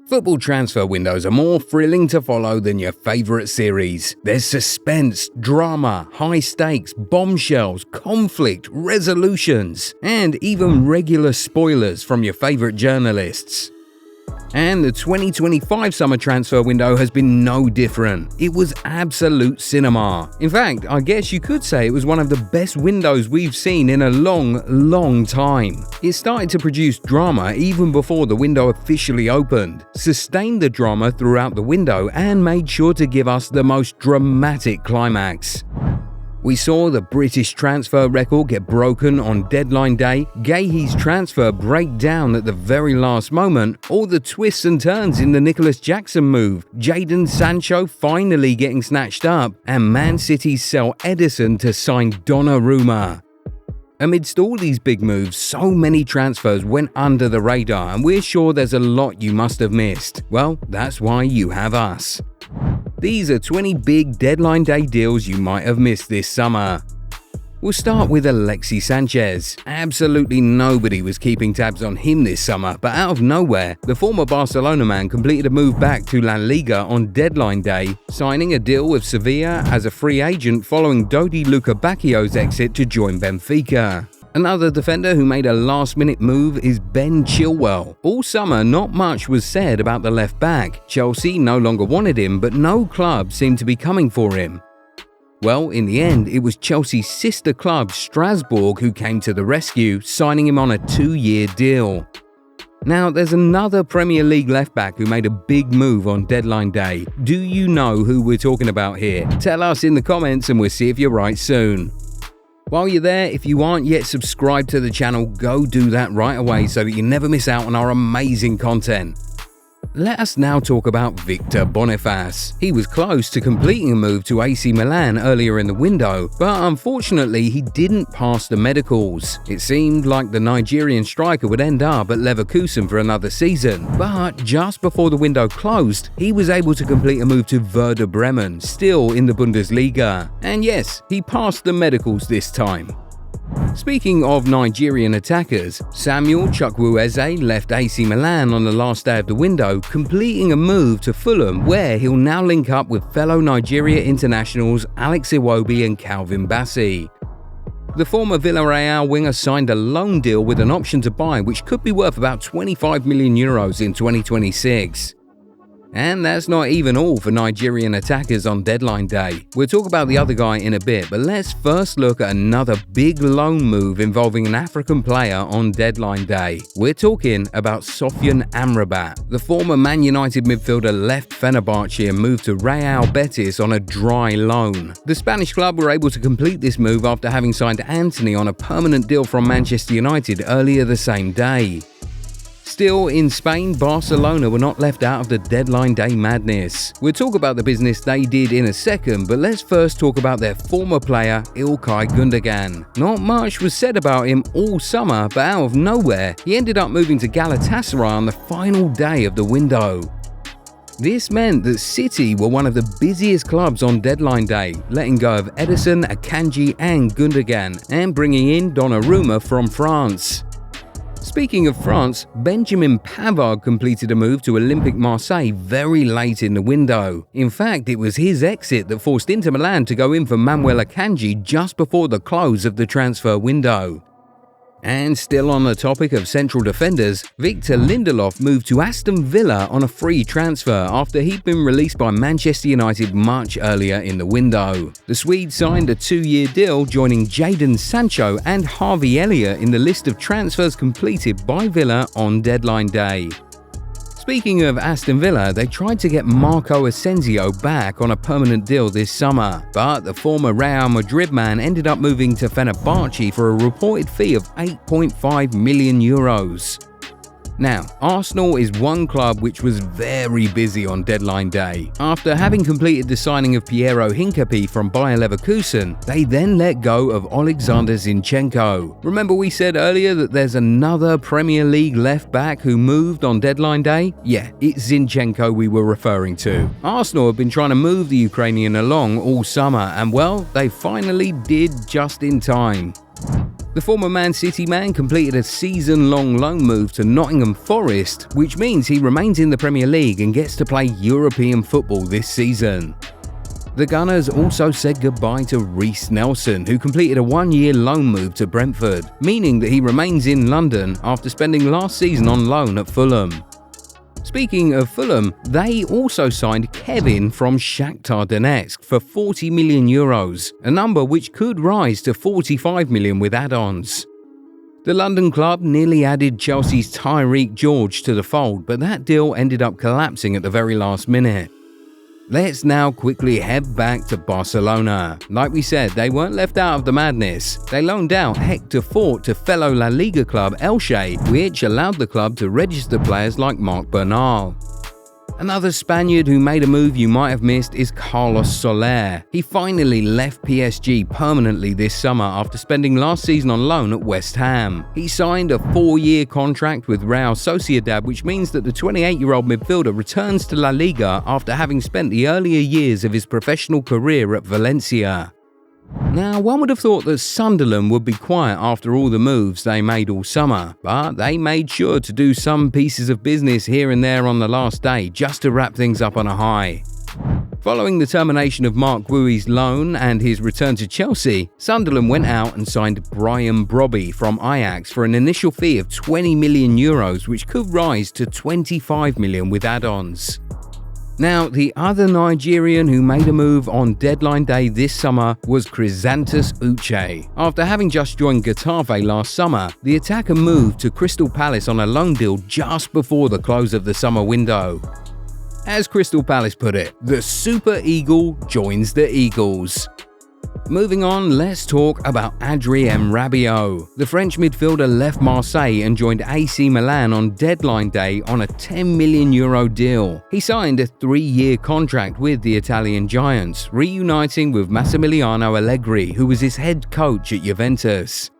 Football transfer windows are more thrilling to follow than your favourite series. There's suspense, drama, high stakes, bombshells, conflict, resolutions, and even regular spoilers from your favourite journalists. And the 2025 summer transfer window has been no different. It was absolute cinema. In fact, I guess you could say it was one of the best windows we've seen in a long time. It started to produce drama even before the window officially opened, sustained the drama throughout the window, and made sure to give us the most dramatic climax. We saw the British transfer record get broken on deadline day, Guehi's transfer break down at the very last moment, all the twists and turns in the Nicholas Jackson move, Jadon Sancho finally getting snatched up, and Man City's sell Edison to sign Donnarumma. Amidst all these big moves, so many transfers went under the radar, and we're sure there's a lot you must have missed. Well, that's why you have us. These are 20 big deadline day deals you might have missed this summer. We'll start with Alexis Sanchez. Absolutely nobody was keeping tabs on him this summer, but out of nowhere, the former Barcelona man completed a move back to La Liga on deadline day, signing a deal with Sevilla as a free agent following Dodi Lukebakio's exit to join Benfica. Another defender who made a last-minute move is Ben Chilwell. All summer, not much was said about the left back. Chelsea no longer wanted him, but no club seemed to be coming for him. Well, in the end, it was Chelsea's sister club, Strasbourg, who came to the rescue, signing him on a 2-year deal. Now, there's another Premier League left-back who made a big move on deadline day. Do you know who we're talking about here? Tell us in the comments and we'll see if you're right soon. While you're there, if you aren't yet subscribed to the channel, go do that right away so that you never miss out on our amazing content. Let us now talk about Victor Boniface. He was close to completing a move to AC Milan earlier in the window, but unfortunately he didn't pass the medicals. It seemed like the Nigerian striker would end up at Leverkusen for another season, but just before the window closed, he was able to complete a move to Werder Bremen, still in the Bundesliga. And yes, he passed the medicals this time. Speaking of Nigerian attackers, Samuel Chukwueze left AC Milan on the last day of the window, completing a move to Fulham where he'll now link up with fellow Nigeria internationals Alex Iwobi and Calvin Bassey. The former Villarreal winger signed a loan deal with an option to buy which could be worth about €25 million in 2026. And that's not even all for Nigerian attackers on deadline day. We'll talk about the other guy in a bit, but let's first look at another big loan move involving an African player on deadline day. We're talking about Sofiane Amrabat. The former Man United midfielder left Fenerbahce and moved to Real Betis on a dry loan. The Spanish club were able to complete this move after having signed Antony on a permanent deal from Manchester United earlier the same day. Still, in Spain, Barcelona were not left out of the deadline day madness. We'll talk about the business they did in a second, but let's first talk about their former player, İlkay Gündoğan. Not much was said about him all summer, but out of nowhere, he ended up moving to Galatasaray on the final day of the window. This meant that City were one of the busiest clubs on deadline day, letting go of Edison, Akanji and Gündoğan, and bringing in Donnarumma from France. Speaking of France, Benjamin Pavard completed a move to Olympique Marseille very late in the window. In fact, it was his exit that forced Inter Milan to go in for Manuel Akanji just before the close of the transfer window. And still on the topic of central defenders, Victor Lindelof moved to Aston Villa on a free transfer after he'd been released by Manchester United much earlier in the window. The Swede signed a 2-year deal, joining Jadon Sancho and Harvey Elliott in the list of transfers completed by Villa on deadline day. Speaking of Aston Villa, they tried to get Marco Asensio back on a permanent deal this summer, but the former Real Madrid man ended up moving to Fenerbahce for a reported fee of €8.5 million. Now, Arsenal is one club which was very busy on deadline day. After having completed the signing of Piero Hincapié from Bayer Leverkusen, they then let go of Alexander Zinchenko. Remember we said earlier that there's another Premier League left-back who moved on deadline day? Yeah, it's Zinchenko we were referring to. Arsenal have been trying to move the Ukrainian along all summer, and well, they finally did just in time. The former Man City man completed a season-long loan move to Nottingham Forest, which means he remains in the Premier League and gets to play European football this season. The Gunners also said goodbye to Reiss Nelson, who completed a one-year loan move to Brentford, meaning that he remains in London after spending last season on loan at Fulham. Speaking of Fulham, they also signed Kevin from Shakhtar Donetsk for €40 million, a number which could rise to €45 million with add-ons. The London club nearly added Chelsea's Tyreek George to the fold, but that deal ended up collapsing at the very last minute. Let's now quickly head back to Barcelona. Like we said, they weren't left out of the madness. They loaned out Hector Fort to fellow La Liga club Elche, which allowed the club to register players like Marc Bernal. Another Spaniard who made a move you might have missed is Carlos Soler. He finally left PSG permanently this summer after spending last season on loan at West Ham. He signed a 4-year contract with Real Sociedad, which means that the 28-year-old midfielder returns to La Liga after having spent the earlier years of his professional career at Valencia. Now, one would have thought that Sunderland would be quiet after all the moves they made all summer, but they made sure to do some pieces of business here and there on the last day just to wrap things up on a high. Following the termination of Mark Guéhi's loan and his return to Chelsea, Sunderland went out and signed Brian Brobby from Ajax for an initial fee of €20 million, which could rise to €25 million with add-ons. Now, the other Nigerian who made a move on deadline day this summer was Chrysanthus Uche. After having just joined Getafe last summer, the attacker moved to Crystal Palace on a loan deal just before the close of the summer window. As Crystal Palace put it, the Super Eagle joins the Eagles. Moving on, let's talk about Adrien Rabiot. The French midfielder left Marseille and joined AC Milan on deadline day on a €10 million deal. He signed a 3-year contract with the Italian Giants, reuniting with Massimiliano Allegri, who was his head coach at Juventus.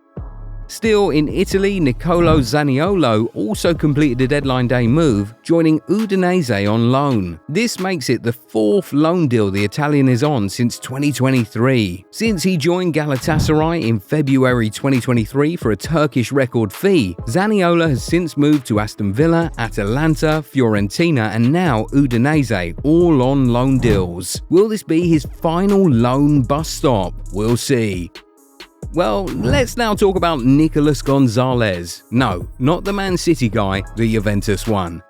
Still in Italy, Nicolo Zaniolo also completed a deadline day move, joining Udinese on loan. This makes it the 4th loan deal the Italian is on since 2023. Since he joined Galatasaray in February 2023 for a Turkish record fee, Zaniolo has since moved to Aston Villa, Atalanta, Fiorentina and now Udinese, all on loan deals. Will this be his final loan bus stop? We'll see. Well, let's now talk about Nicolas Gonzalez. No, not the Man City guy, the Juventus one.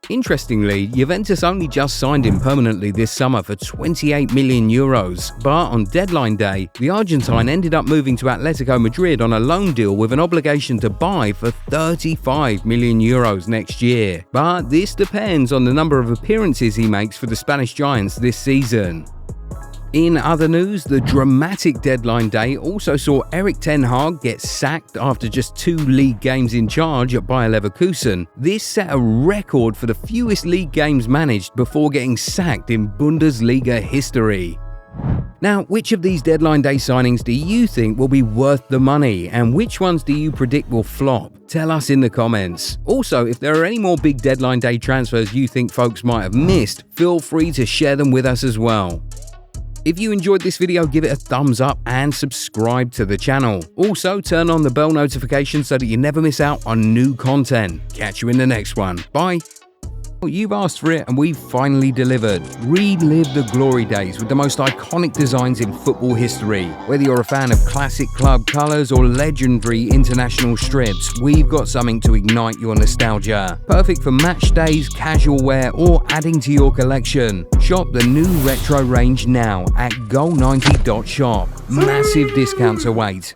Interestingly, Juventus only just signed him permanently this summer for €28 million, but on deadline day, the Argentine ended up moving to Atletico Madrid on a loan deal with an obligation to buy for €35 million next year. But this depends on the number of appearances he makes for the Spanish Giants this season. In other news, the dramatic deadline day also saw Erik ten Hag get sacked after just 2 league games in charge at Bayer Leverkusen. This set a record for the fewest league games managed before getting sacked in Bundesliga history. Now, which of these deadline day signings do you think will be worth the money, and which ones do you predict will flop? Tell us in the comments. Also, if there are any more big deadline day transfers you think folks might have missed, feel free to share them with us as well. If you enjoyed this video, give it a thumbs up and subscribe to the channel. Also, turn on the bell notification so that you never miss out on new content. Catch you in the next one. Bye. You've asked for it and we've finally delivered. Relive the glory days with the most iconic designs in football history. Whether you're a fan of classic club colours or legendary international strips, we've got something to ignite your nostalgia. Perfect for match days, casual wear or adding to your collection. Shop the new retro range now at goal90.shop. Massive discounts await.